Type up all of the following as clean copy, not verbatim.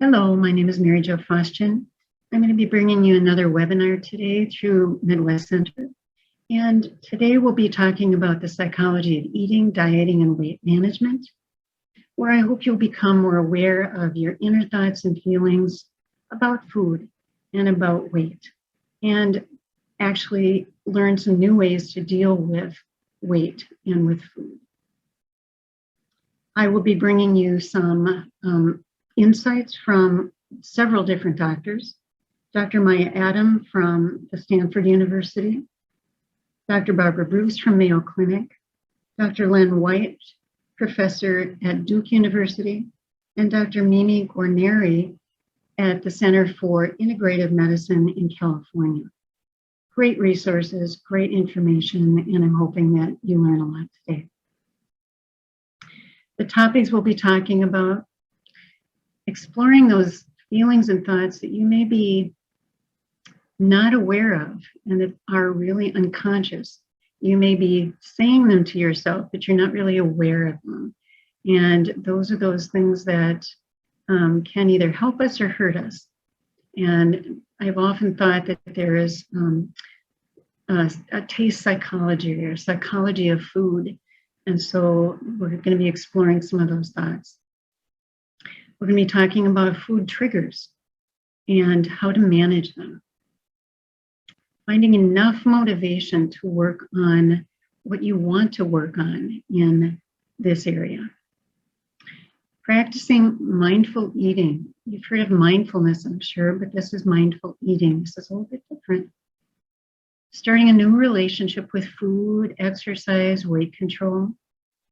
Hello, my name is Mary Jo Fostian. I'm going to be bringing you another webinar today through Midwest Center. And today we'll be talking about the psychology of eating, dieting, and weight management, where I hope you'll become more aware of your inner thoughts and feelings about food and about weight, and actually learn some new ways to deal with weight and with food. I will be bringing you some insights from several different doctors. Dr. Maya Adam from the Stanford University, Dr. Barbara Bruce from Mayo Clinic, Dr. Len White, professor at Duke University, and Dr. Mimi Guarneri at the Center for Integrative Medicine in California. Great resources, great information, and I'm hoping that you learn a lot today. The topics we'll be talking about: exploring those feelings and thoughts that you may be not aware of and that are really unconscious. You may be saying them to yourself, but you're not really aware of them. And those are those things that can either help us or hurt us. And I've often thought that there is a taste psychology or psychology of food. And so we're going to be exploring some of those thoughts. We're going to be talking about food triggers and how to manage them. Finding enough motivation to work on what you want to work on in this area. Practicing mindful eating. You've heard of mindfulness, I'm sure, but this is mindful eating. This is a little bit different. Starting a new relationship with food, exercise, weight control,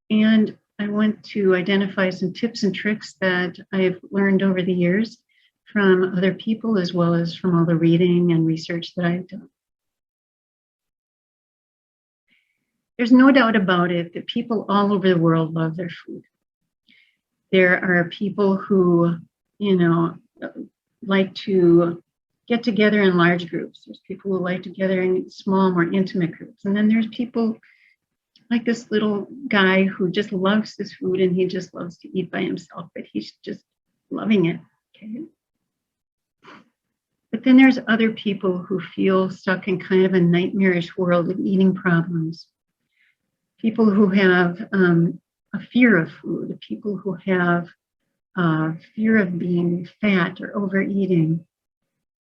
and I want to identify some tips and tricks that I've learned over the years from other people, as well as from all the reading and research that I've done. There's no doubt about it that people all over the world love their food. There are people who, like to get together in large groups. There's people who like to gather in small, more intimate groups. And then there's people like this little guy who just loves this food and he just loves to eat by himself, but he's just loving it, okay? But then there's other people who feel stuck in kind of a nightmarish world of eating problems. People who have a fear of food, people who have fear of being fat or overeating.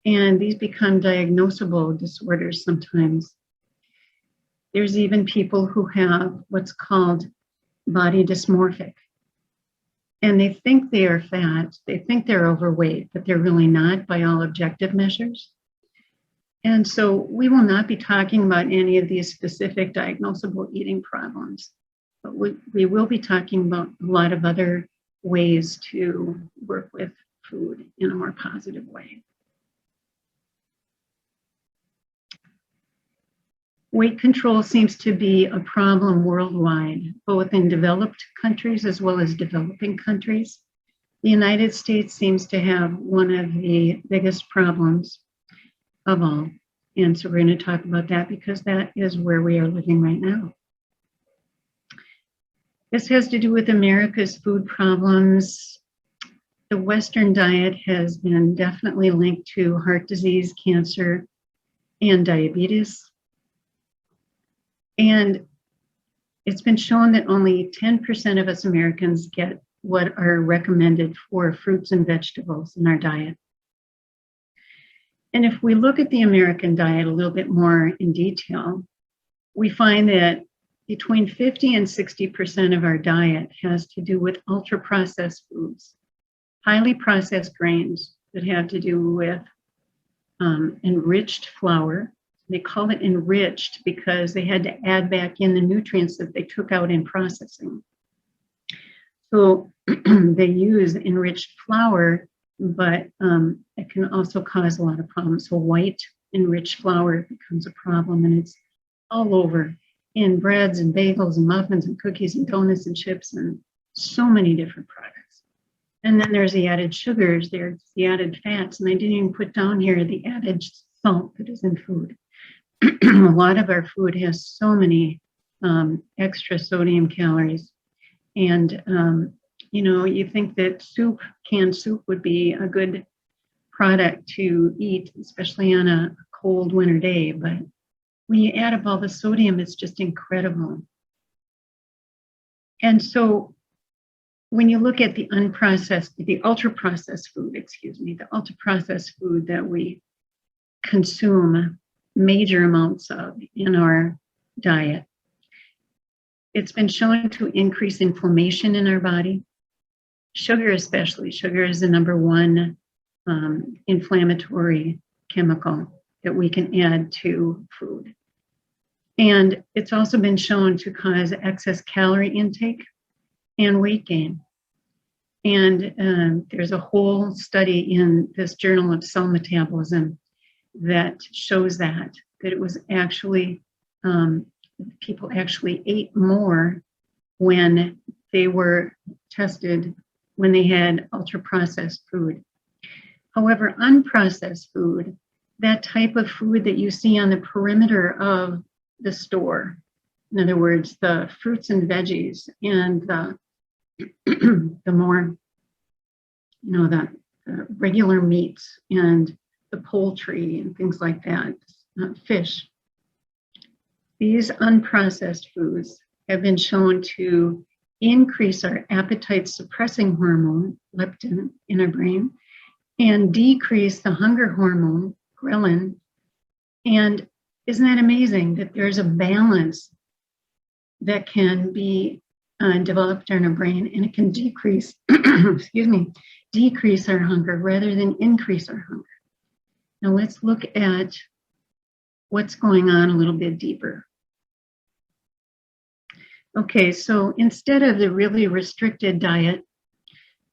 And these become diagnosable disorders sometimes. There's even people who have what's called body dysmorphic. And they think they are fat, they think they're overweight, but they're really not by all objective measures. And so we will not be talking about any of these specific diagnosable eating problems, but we will be talking about a lot of other ways to work with food in a more positive way. Weight control seems to be a problem worldwide, both in developed countries as well as developing countries. The United States seems to have one of the biggest problems of all. And so we're going to talk about that because that is where we are living right now. This has to do with America's food problems. The Western diet has been definitely linked to heart disease, cancer, and diabetes. And it's been shown that only 10% of us Americans get what are recommended for fruits and vegetables in our diet. And if we look at the American diet a little bit more in detail, we find that between 50 and 60% of our diet has to do with ultra-processed foods, highly processed grains that have to do with enriched flour. They call it enriched because they had to add back in the nutrients that they took out in processing. So they use enriched flour, but it can also cause a lot of problems. So white enriched flour becomes a problem, and it's all over in breads and bagels and muffins and cookies and donuts and chips and so many different products. And then there's the added sugars, there's the added fats, and I didn't even put down here the added salt that is in food. A lot of our food has so many extra sodium calories and You know, you think that soup, canned soup would be a good product to eat, especially on a cold winter day, but when you add up all the sodium, it's just incredible. And so when you look at the ultra-processed food, the ultra-processed food that we consume major amounts of in our diet, it's been shown to increase inflammation in our body. Sugar especially. Sugar is the number one inflammatory chemical that we can add to food. And it's also been shown to cause excess calorie intake and weight gain. And there's a whole study in this Journal of Cell Metabolism that shows that it was actually, people actually ate more when they were tested, when they had ultra-processed food. However, unprocessed food, that type of food that you see on the perimeter of the store, in other words, the fruits and veggies and the more, the regular meats and the poultry and things like that, fish. These unprocessed foods have been shown to increase our appetite suppressing hormone, leptin, in our brain, and decrease the hunger hormone, ghrelin. And isn't that amazing that there's a balance that can be developed in our brain, and it can decrease, decrease our hunger rather than increase our hunger. Now let's look at what's going on a little bit deeper. Okay, so instead of the really restricted diet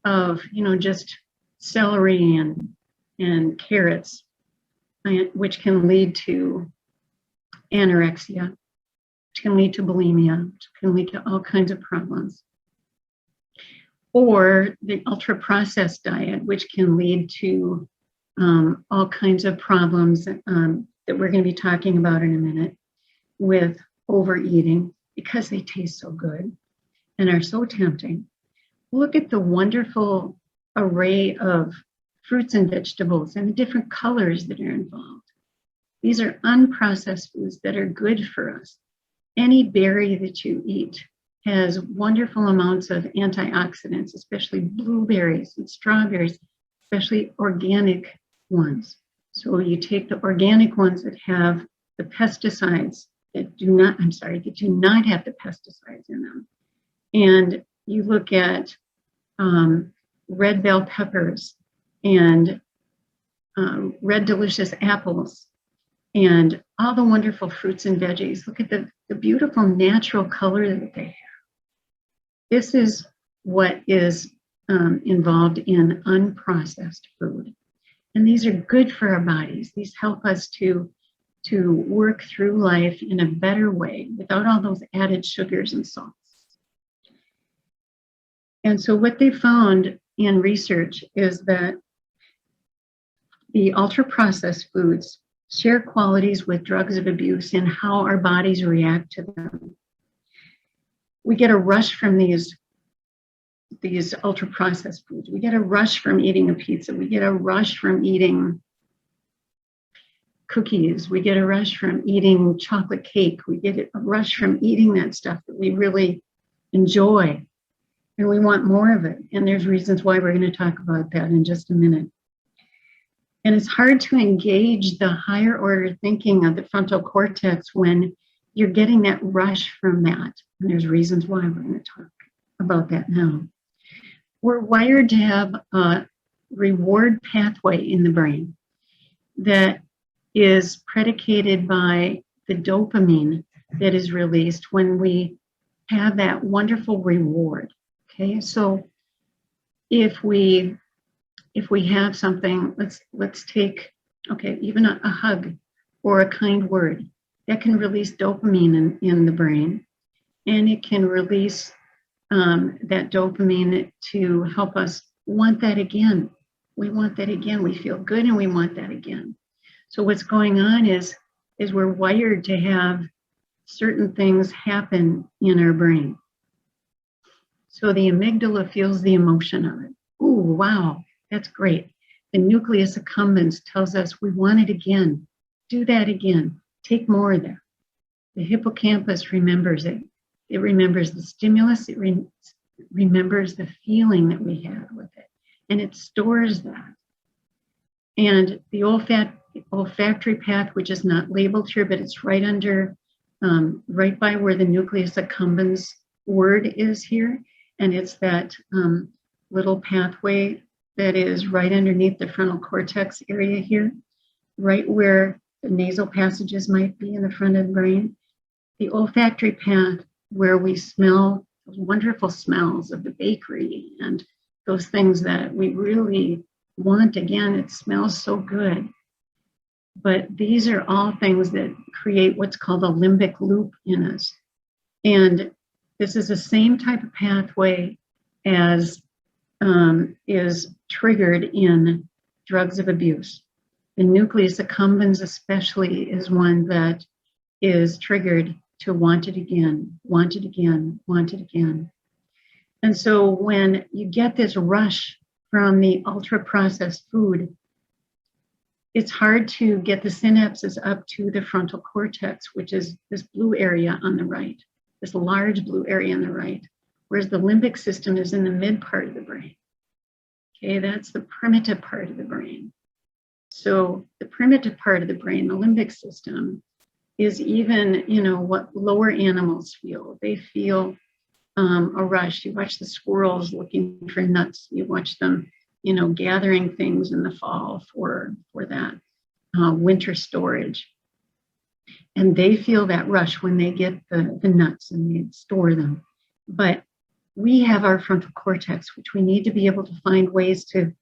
of, just celery and carrots, which can lead to anorexia, which can lead to bulimia, which can lead to all kinds of problems. Or the ultra-processed diet, which can lead to all kinds of problems that we're going to be talking about in a minute with overeating because they taste so good and are so tempting. Look at the wonderful array of fruits and vegetables and the different colors that are involved. These are unprocessed foods that are good for us. Any berry that you eat has wonderful amounts of antioxidants, especially blueberries and strawberries, especially organic ones. So you take the organic ones that have the pesticides that do not have the pesticides in them. And you look at red bell peppers and red delicious apples and all the wonderful fruits and veggies. Look at the beautiful natural color that they have. This is what is involved in unprocessed food. And these are good for our bodies. These help us to work through life in a better way without all those added sugars and salts. And so what they found in research is that the ultra-processed foods share qualities with drugs of abuse in how our bodies react to them. We get a rush from these ultra-processed foods. We get a rush from eating a pizza. We get a rush from eating cookies. We get a rush from eating chocolate cake. We get a rush from eating that stuff that we really enjoy. And we want more of it. And there's reasons why we're going to talk about that in just a minute. And it's hard to engage the higher order thinking of the frontal cortex when you're getting that rush from that. And there's reasons why we're going to talk about that now. We're wired to have a reward pathway in the brain that is predicated by the dopamine that is released when we have that wonderful reward. Okay, so if we have something, let's take, even a hug or a kind word, that can release dopamine in the brain, and it can release that dopamine to help us want that again. We want that again. We feel good and we want that again. So what's going on is we're wired to have certain things happen in our brain. So the amygdala feels the emotion of it. Ooh, wow, that's great. The nucleus accumbens tells us we want it again. Do that again. Take more of that. The hippocampus remembers it. It remembers the stimulus. It remembers the feeling that we had with it. And it stores that. And the olfactory path, which is not labeled here, but it's right under, right by where the nucleus accumbens word is here. And it's that little pathway that is right underneath the frontal cortex area here, right where the nasal passages might be in the front of the brain. The olfactory path, where we smell those wonderful smells of the bakery and those things that we really want again. It smells so good. But these are all things that create what's called a limbic loop in us. And this is the same type of pathway as is triggered in drugs of abuse. The nucleus accumbens especially is one that is triggered to want it again, want it again, want it again. And so when you get this rush from the ultra-processed food, it's hard to get the synapses up to the frontal cortex, which is this blue area on the right, this large blue area on the right, whereas the limbic system is in the mid part of the brain. Okay, that's the primitive part of the brain. So the primitive part of the brain, the limbic system, is even, what lower animals feel. They feel a rush. You watch the squirrels looking for nuts. You watch them, gathering things in the fall for that winter storage. And they feel that rush when they get the nuts and they store them. But we have our frontal cortex, which we need to be able to find ways to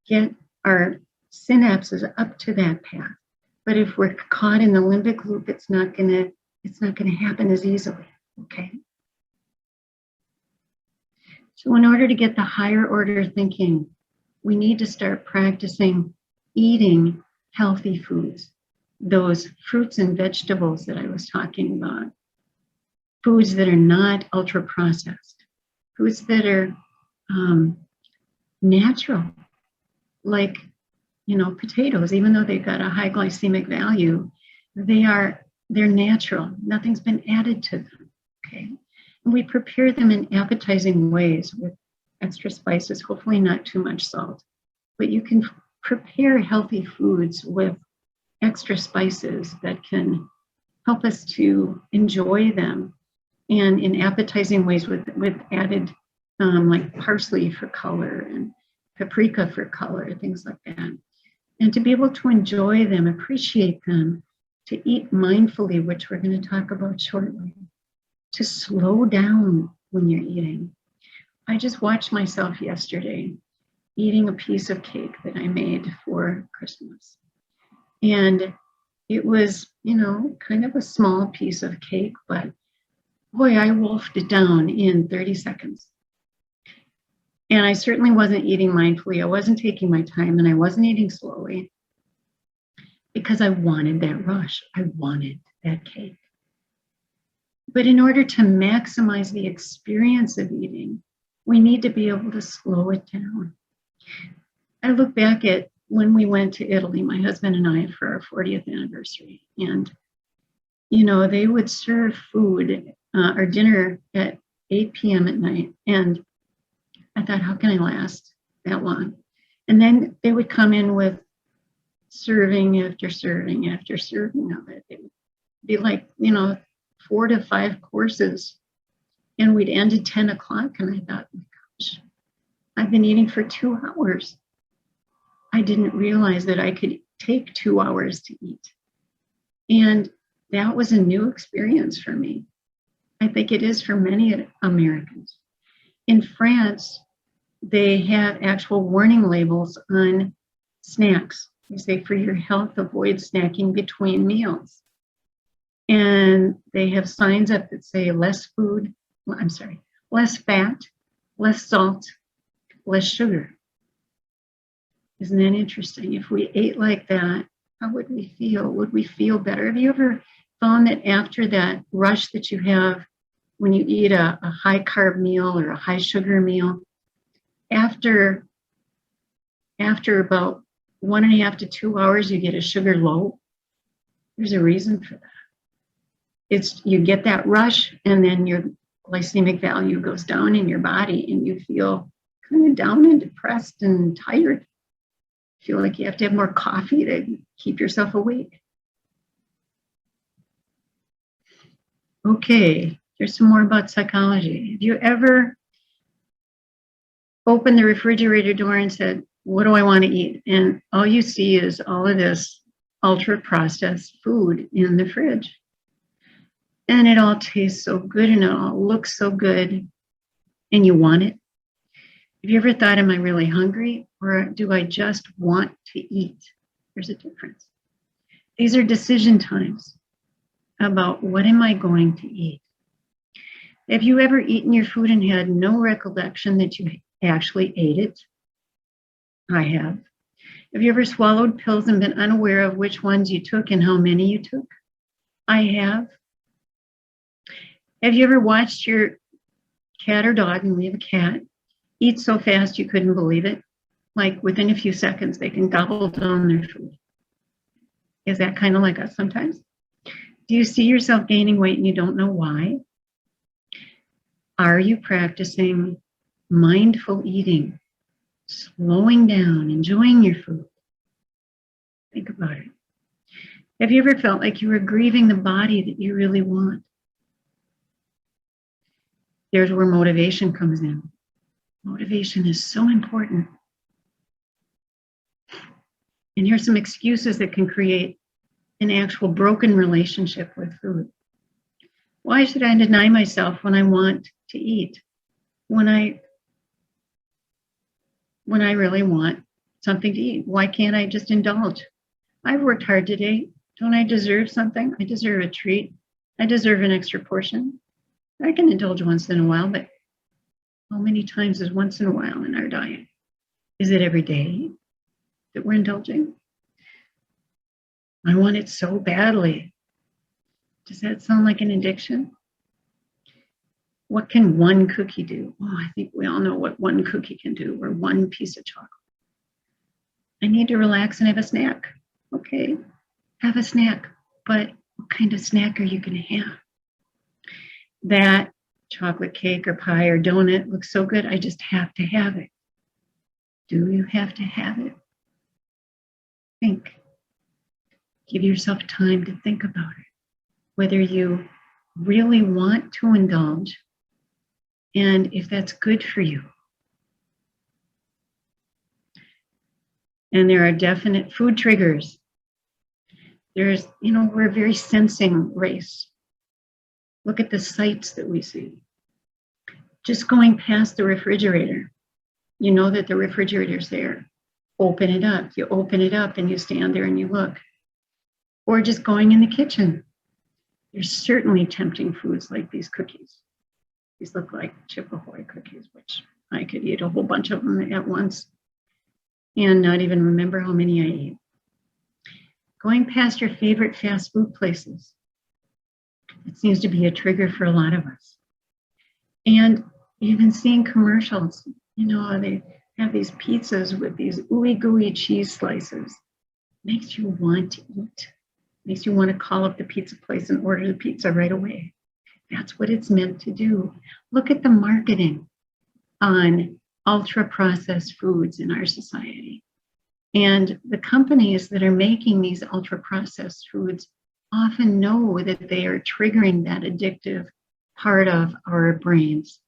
get our synapses up to that path. But if we're caught in the limbic loop, it's not gonna happen as easily, okay? So in order to get the higher order thinking, we need to start practicing eating healthy foods, those fruits and vegetables that I was talking about, foods that are not ultra-processed, foods that are natural, like potatoes. Even though they've got a high glycemic value, they're natural. Nothing's been added to them, okay? And we prepare them in appetizing ways with extra spices, hopefully not too much salt. But you can prepare healthy foods with extra spices that can help us to enjoy them, and in appetizing ways with added like parsley for color and paprika for color, things like that. And to be able to enjoy them, appreciate them, to eat mindfully, which we're going to talk about shortly, to slow down when you're eating. I just watched myself yesterday eating a piece of cake that I made for Christmas. And it was, kind of a small piece of cake, but boy, I wolfed it down in 30 seconds. And I certainly wasn't eating mindfully. I wasn't taking my time, and I wasn't eating slowly because I wanted that rush. I wanted that cake. But in order to maximize the experience of eating, we need to be able to slow it down. I look back at when we went to Italy, my husband and I, for our 40th anniversary. And, they would serve food or dinner at 8 p.m. at night. And I thought, how can I last that long? And then they would come in with serving after serving after serving of it. It would be like, 4 to 5 courses. And we'd end at 10 o'clock. And I thought, oh my gosh, I've been eating for 2 hours. I didn't realize that I could take 2 hours to eat. And that was a new experience for me. I think it is for many Americans. In France, they have actual warning labels on snacks. They say, for your health, avoid snacking between meals. And they have signs up that say less fat, less salt, less sugar. Isn't that interesting? If we ate like that, how would we feel? Would we feel better? Have you ever found that after that rush that you have when you eat a high carb meal or a high sugar meal, after about 1.5 to 2 hours, you get a sugar low. There's a reason for that. It's you get that rush, and then your glycemic value goes down in your body, and you feel kind of down and depressed and tired. Feel like you have to have more coffee to keep yourself awake. Okay, here's some more about psychology. Have you ever opened the refrigerator door and said, what do I want to eat? And all you see is all of this ultra-processed food in the fridge. And it all tastes so good and it all looks so good, and you want it. Have you ever thought, am I really hungry, or do I just want to eat? There's a difference. These are decision times about what am I going to eat. Have you ever eaten your food and had no recollection that you actually ate it? I have. Have you ever swallowed pills and been unaware of which ones you took and how many you took? I have. Have you ever watched your cat or dog, and we have a cat, eat so fast you couldn't believe it? Like within a few seconds, they can gobble down their food. Is that kind of like us sometimes? Do you see yourself gaining weight and you don't know why? Are you practicing mindful eating, slowing down, enjoying your food? Think about it. Have you ever felt like you were grieving the body that you really want? There's where motivation comes in. Motivation is so important. And here's some excuses that can create an actual broken relationship with food. Why should I deny myself when I want to eat? When I really want something to eat? Why can't I just indulge? I've worked hard today. Don't I deserve something? I deserve a treat. I deserve an extra portion. I can indulge once in a while, but how many times is once in a while in our diet? Is it every day that we're indulging? I want it so badly. Does that sound like an addiction? What can one cookie do? Oh, I think we all know what one cookie can do, or one piece of chocolate. I need to relax and have a snack. Okay, have a snack, but what kind of snack are you going to have? That chocolate cake or pie or donut looks so good, I just have to have it. Do you have to have it? Think. Give yourself time to think about it. Whether you really want to indulge, and if that's good for you. And there are definite food triggers. There's, we're a very sensing race. Look at the sights that we see. Just going past the refrigerator, you know that the refrigerator's there. Open it up. You open it up and you stand there and you look. Or just going in the kitchen. There's certainly tempting foods like these cookies. These look like Chip Ahoy cookies, which I could eat a whole bunch of them at once and not even remember how many I ate. Going past your favorite fast food places. It seems to be a trigger for a lot of us. And even seeing commercials, they have these pizzas with these ooey gooey cheese slices. Makes you want to eat. Makes you want to call up the pizza place and order the pizza right away. That's what it's meant to do. Look at the marketing on ultra-processed foods in our society. And the companies that are making these ultra-processed foods often know that they are triggering that addictive part of our brains.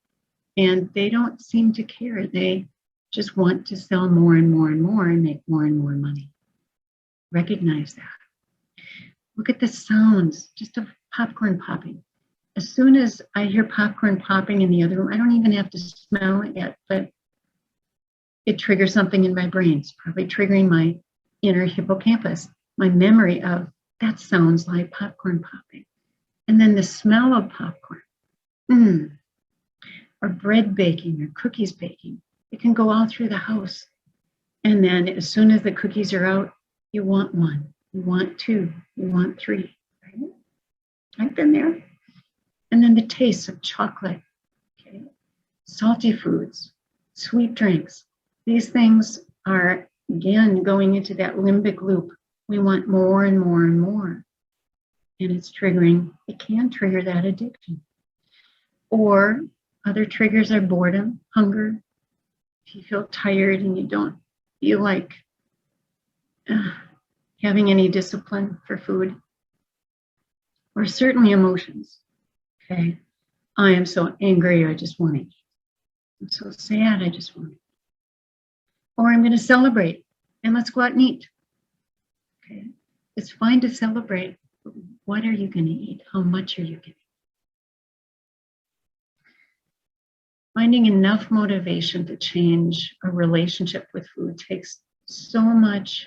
And they don't seem to care. They just want to sell more and more and more and make more and more money. Recognize that. Look at the sounds, just of popcorn popping. As soon as I hear popcorn popping in the other room, I don't even have to smell it yet, but it triggers something in my brain. It's probably triggering my inner hippocampus, my memory of that sounds like popcorn popping. And then the smell of popcorn, or bread baking or cookies baking, it can go all through the house. And then as soon as the cookies are out, you want one, you want two, you want three, right? I've been there. And then the taste of chocolate, okay? Salty foods, sweet drinks. These things are, again, going into that limbic loop. We want more and more and more. And it's triggering, it can trigger that addiction. Or other triggers are boredom, hunger. If you feel tired and you don't feel like having any discipline for food. Or certainly emotions. Okay, I am so angry, I just want to eat. I'm so sad, I just want to eat. Or I'm going to celebrate and let's go out and eat. Okay, it's fine to celebrate, but what are you going to eat? How much are you going to eat? Finding enough motivation to change a relationship with food takes so much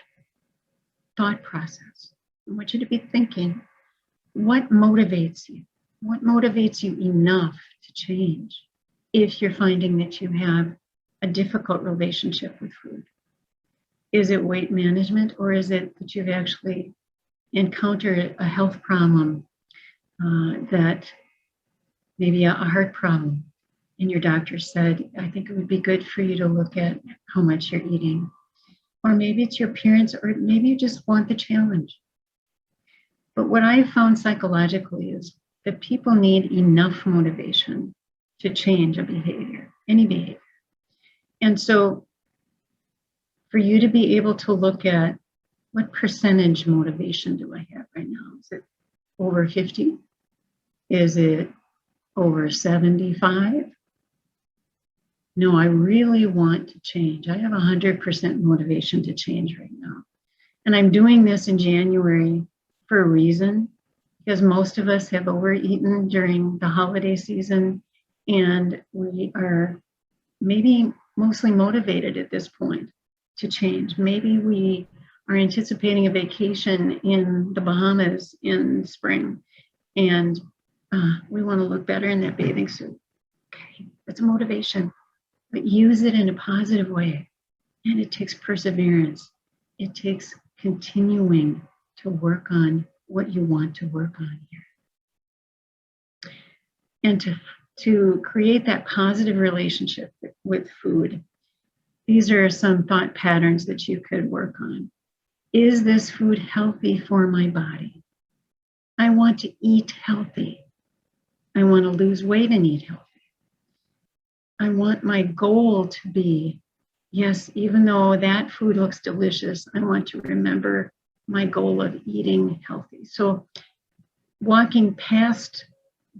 thought process. I want you to be thinking, what motivates you? What motivates you enough to change if you're finding that you have a difficult relationship with food? Is it weight management, or is it that you've actually encountered a health problem, that maybe a heart problem, and your doctor said, I think it would be good for you to look at how much you're eating? Or maybe it's your parents, or maybe you just want the challenge. But what I've found psychologically is that people need enough motivation to change a behavior, any behavior. And so for you to be able to look at what percentage motivation do I have right now? Is it over 50? Is it over 75? No, I really want to change. I have 100% motivation to change right now. And I'm doing this in January for a reason, because most of us have overeaten during the holiday season, and we are maybe mostly motivated at this point to change. Maybe we are anticipating a vacation in the Bahamas in spring, and we want to look better in that bathing suit. Okay, that's a motivation, but use it in a positive way. And it takes perseverance. It takes continuing to work on what you want to work on here. And to create that positive relationship with food, these are some thought patterns that you could work on. Is this food healthy for my body? I want to eat healthy. I want to lose weight and eat healthy. I want my goal to be, yes, even though that food looks delicious, I want to remember my goal of eating healthy. So walking past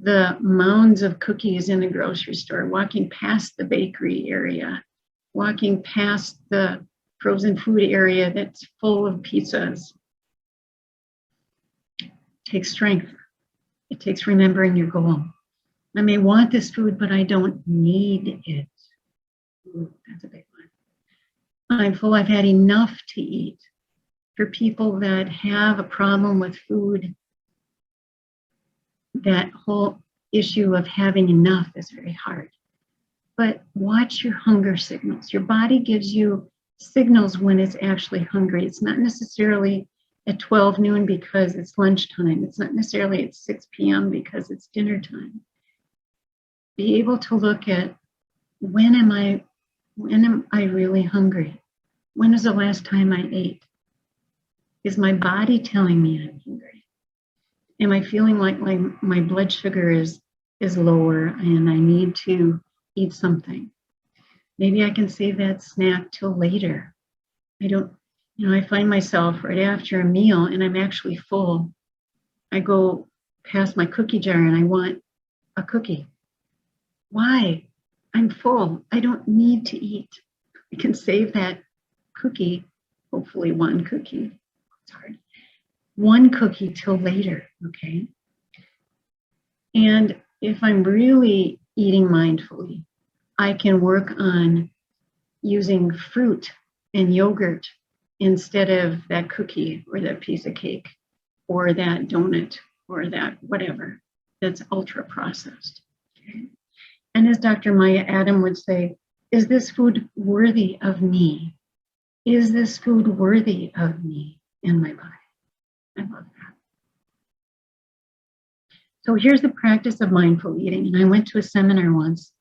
the mounds of cookies in the grocery store, walking past the bakery area, walking past the frozen food area that's full of pizzas, takes strength. It takes remembering your goal. I may want this food, but I don't need it. Ooh, that's a big one. I'm full, I've had enough to eat. For people that have a problem with food, that whole issue of having enough is very hard. But watch your hunger signals. Your body gives you signals when it's actually hungry. It's not necessarily at 12 noon because it's lunchtime. It's not necessarily at 6 p.m. because it's dinner time. Be able to look at when am I really hungry? When is the last time I ate? Is my body telling me I'm hungry? Am I feeling like my blood sugar is lower and I need to eat something? Maybe I can save that snack till later. I find myself right after a meal and I'm actually full. I go past my cookie jar and I want a cookie. Why? I'm full. I don't need to eat. I can save that cookie, hopefully one cookie. It's hard. One cookie till later, okay? And if I'm really eating mindfully, I can work on using fruit and yogurt instead of that cookie or that piece of cake or that donut or that whatever that's ultra processed. Okay? And as Dr. Maya Adam would say, is this food worthy of me? Is this food worthy of me and my body? I love that. So here's the practice of mindful eating. And I went to a seminar once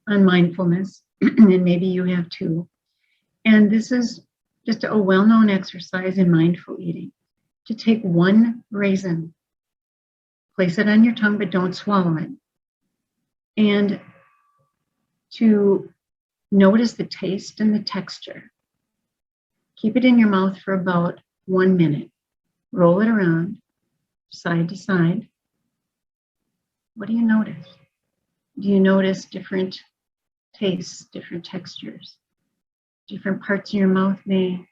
on mindfulness, and maybe you have too. And this is just a well-known exercise in mindful eating. To take one raisin, place it on your tongue, but don't swallow it. And to notice the taste and the texture. Keep it in your mouth for about 1 minute. Roll it around, side to side. What do you notice? Do you notice different tastes, different textures? Different parts of your mouth may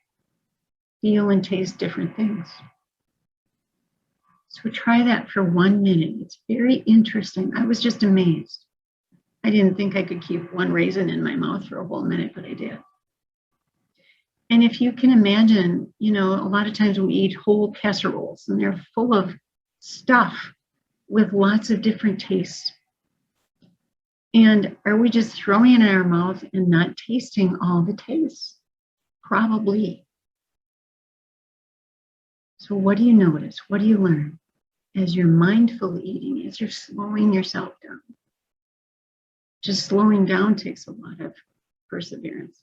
feel and taste different things. So try that for 1 minute. It's very interesting. I was just amazed. I didn't think I could keep one raisin in my mouth for a whole minute, but I did. And if you can imagine, a lot of times we eat whole casseroles and they're full of stuff with lots of different tastes. And are we just throwing it in our mouth and not tasting all the tastes? Probably. So what do you notice? What do you learn as you're mindful eating, as you're slowing yourself down? Just slowing down takes a lot of perseverance.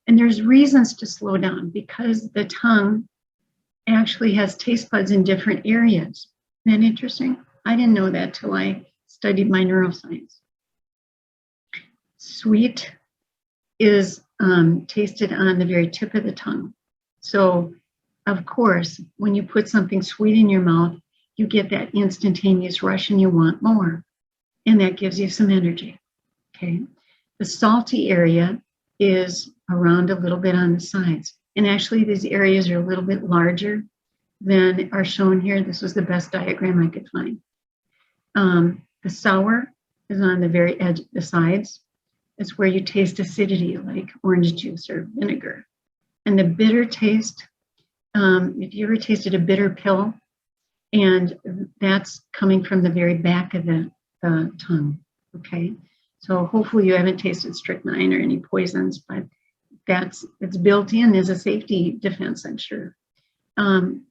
And there's reasons to slow down because the tongue actually has taste buds in different areas. Isn't that interesting? I didn't know that till I studied my neuroscience. Sweet is tasted on the very tip of the tongue. So, of course, when you put something sweet in your mouth, you get that instantaneous rush and you want more. And that gives you some energy, okay? The salty area is around a little bit on the sides. And actually, these areas are a little bit larger than are shown here. This was the best diagram I could find. The sour is on the very edge, the sides. It's where you taste acidity, like orange juice or vinegar. And the bitter taste, if you ever tasted a bitter pill, and that's coming from the very back of the tongue, okay? So hopefully you haven't tasted strychnine or any poisons, but it's built in as a safety defense, I'm sure. And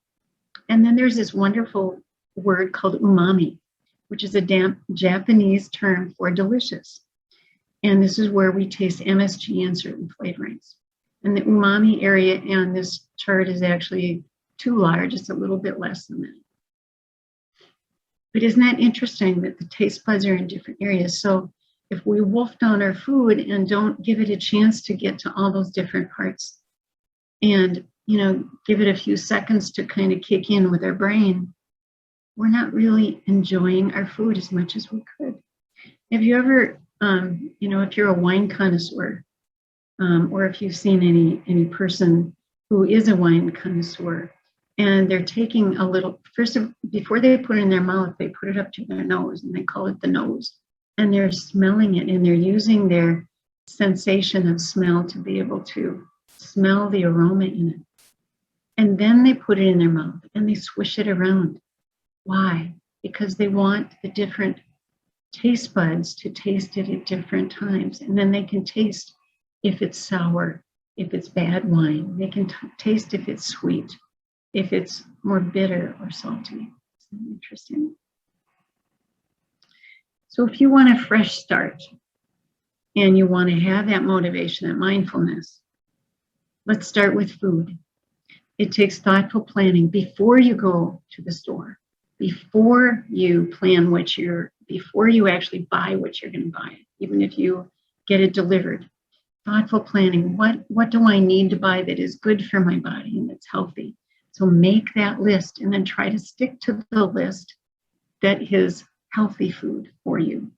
then there's this wonderful word called umami, which is a Japanese term for delicious. And this is where we taste MSG and certain flavorings. And the umami area on this chart is actually too large. It's a little bit less than that. But isn't that interesting that the taste buds are in different areas? So if we wolf down our food and don't give it a chance to get to all those different parts and, give it a few seconds to kind of kick in with our brain, we're not really enjoying our food as much as we could. Have you ever, if you're a wine connoisseur, or if you've seen any person who is a wine connoisseur, and they're taking a little, before they put it in their mouth, they put it up to their nose, and they call it the nose. And they're smelling it, and they're using their sensation of smell to be able to smell the aroma in it. And then they put it in their mouth, and they swish it around. Why? Because they want the different taste buds to taste it at different times. And then they can taste if it's sour, if it's bad wine. They can taste if it's sweet, if it's more bitter or salty. Isn't that interesting? So if you want a fresh start and you want to have that motivation, that mindfulness, let's start with food. It takes thoughtful planning before you go to the store, before you plan before you actually buy what you're going to buy, even if you get it delivered. Thoughtful planning. What do I need to buy that is good for my body and that's healthy? So make that list and then try to stick to the list that is healthy food for you.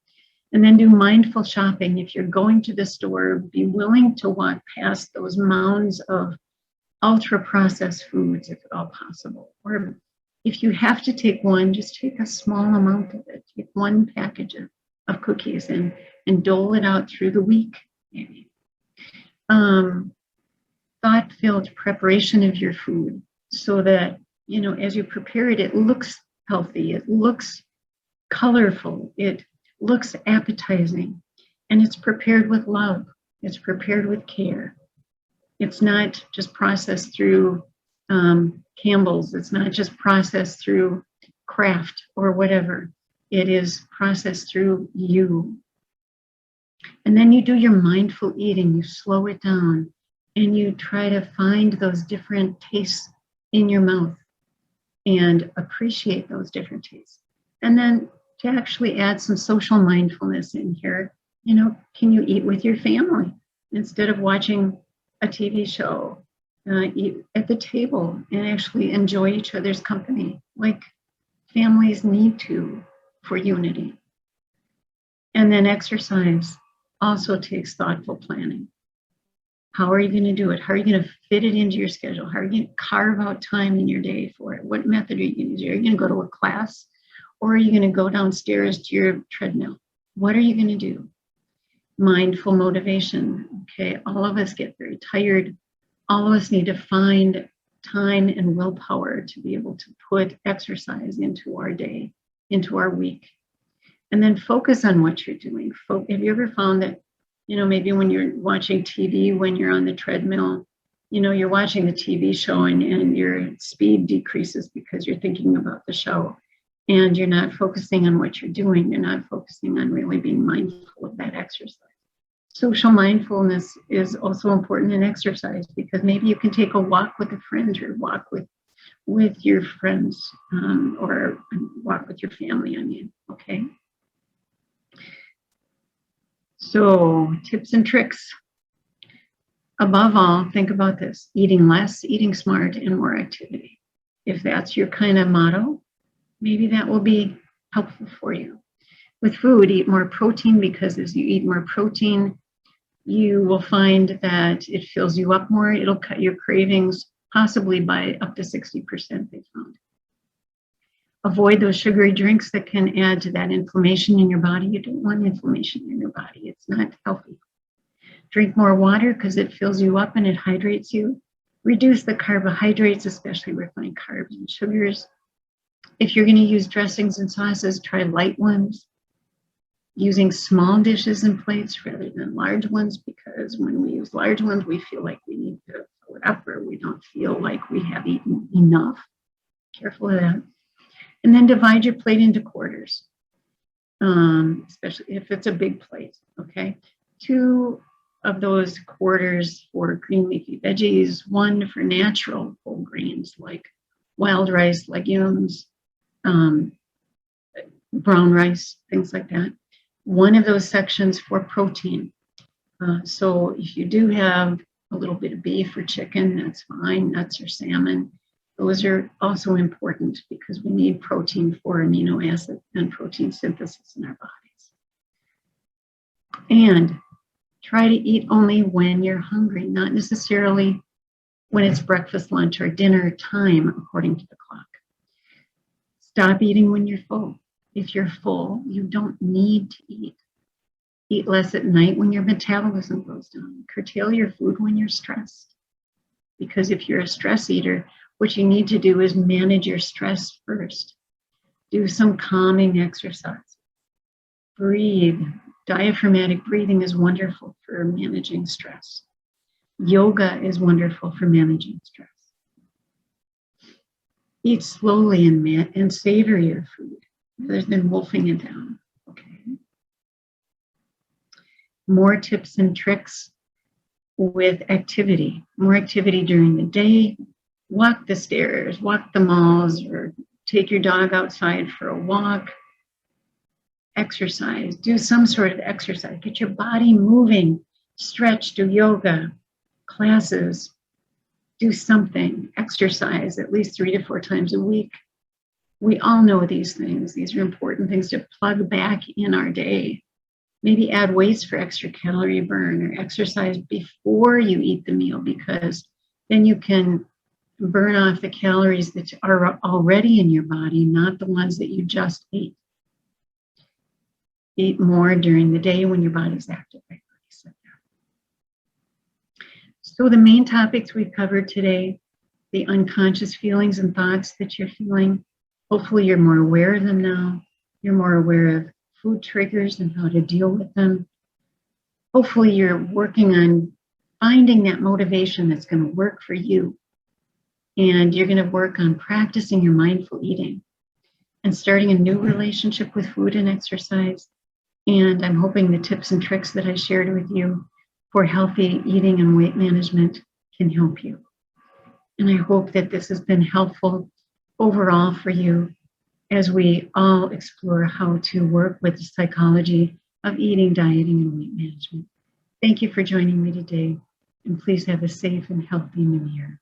And then do mindful shopping. If you're going to the store, be willing to walk past those mounds of ultra-processed foods if at all possible. Or if you have to take one, just take a small amount of it. Take one package of cookies and dole it out through the week, maybe. Thought-filled preparation of your food so that, as you prepare it, it looks healthy, it looks colorful, it looks appetizing, and it's prepared with love, it's prepared with care. It's not just processed through Campbell's, it's not just processed through craft or whatever. It is processed through you. And then you do your mindful eating, you slow it down, and you try to find those different tastes in your mouth and appreciate those different tastes. And then to actually add some social mindfulness in here, can you eat with your family instead of watching a TV show? Eat at the table and actually enjoy each other's company, like families need to for unity. And then exercise also takes thoughtful planning. How are you going to do it? How are you going to fit it into your schedule? How are you going to carve out time in your day for it? What method are you going to do? Are you going to go to a class, or are you going to go downstairs to your treadmill? What are you going to do? Mindful motivation. Okay, all of us get very tired. All of us need to find time and willpower to be able to put exercise into our day, into our week. And then focus on what you're doing. Have you ever found that, maybe when you're watching TV, when you're on the treadmill, you're watching the TV show and your speed decreases because you're thinking about the show and you're not focusing on what you're doing. You're not focusing on really being mindful of that exercise. Social mindfulness is also important in exercise because maybe you can take a walk with a friend or walk with your friends or walk with your family, okay? So tips and tricks. Above all, think about this: eating less, eating smart, and more activity. If that's your kind of motto, maybe that will be helpful for you. With food, eat more protein, because as you eat more protein, you will find that it fills you up more. It'll cut your cravings possibly by up to 60%, they found. Avoid those sugary drinks that can add to that inflammation in your body. You don't want inflammation in your body. It's not healthy. Drink more water because it fills you up and it hydrates you. Reduce the carbohydrates, especially refined carbs and sugars. If you're going to use dressings and sauces, try light ones. Using small dishes and plates rather than large ones, because when we use large ones, we feel like we need to fill it up, or we don't feel like we have eaten enough. Careful of that. And then divide your plate into quarters, especially if it's a big plate, okay? 2 of those quarters for green leafy veggies, 1 for natural whole grains like wild rice, legumes, brown rice, things like that. 1 of those sections for protein. So if you do have a little bit of beef or chicken, that's fine, nuts or salmon. Those are also important because we need protein for amino acid and protein synthesis in our bodies. And try to eat only when you're hungry, not necessarily when it's breakfast, lunch, or dinner time according to the clock. Stop eating when you're full. If you're full, you don't need to eat. Eat less at night when your metabolism goes down. Curtail your food when you're stressed. Because if you're a stress eater, what you need to do is manage your stress first. Do some calming exercise. Breathe. Diaphragmatic breathing is wonderful for managing stress. Yoga is wonderful for managing stress. Eat slowly and savor your food rather than wolfing it down, okay? More tips and tricks with activity. More activity during the day. Walk the stairs, walk the malls, or take your dog outside for a walk. Exercise, do some sort of exercise. Get your body moving, stretch, do yoga, classes, do something, exercise at least 3 to 4 times a week. We all know these things. These are important things to plug back in our day. Maybe add weights for extra calorie burn, or exercise before you eat the meal, because then you can burn off the calories that are already in your body, not the ones that you just ate. Eat more during the day when your body's active. I already said that. So the main topics we've covered today: the unconscious feelings and thoughts that you're feeling. Hopefully you're more aware of them now. You're more aware of food triggers and how to deal with them. Hopefully you're working on finding that motivation that's going to work for you. And you're going to work on practicing your mindful eating. and starting a new relationship with food and exercise. And I'm hoping the tips and tricks that I shared with you for healthy eating and weight management can help you. And I hope that this has been helpful overall for you as we all explore how to work with the psychology of eating, dieting, and weight management. Thank you for joining me today, and please have a safe and healthy new year.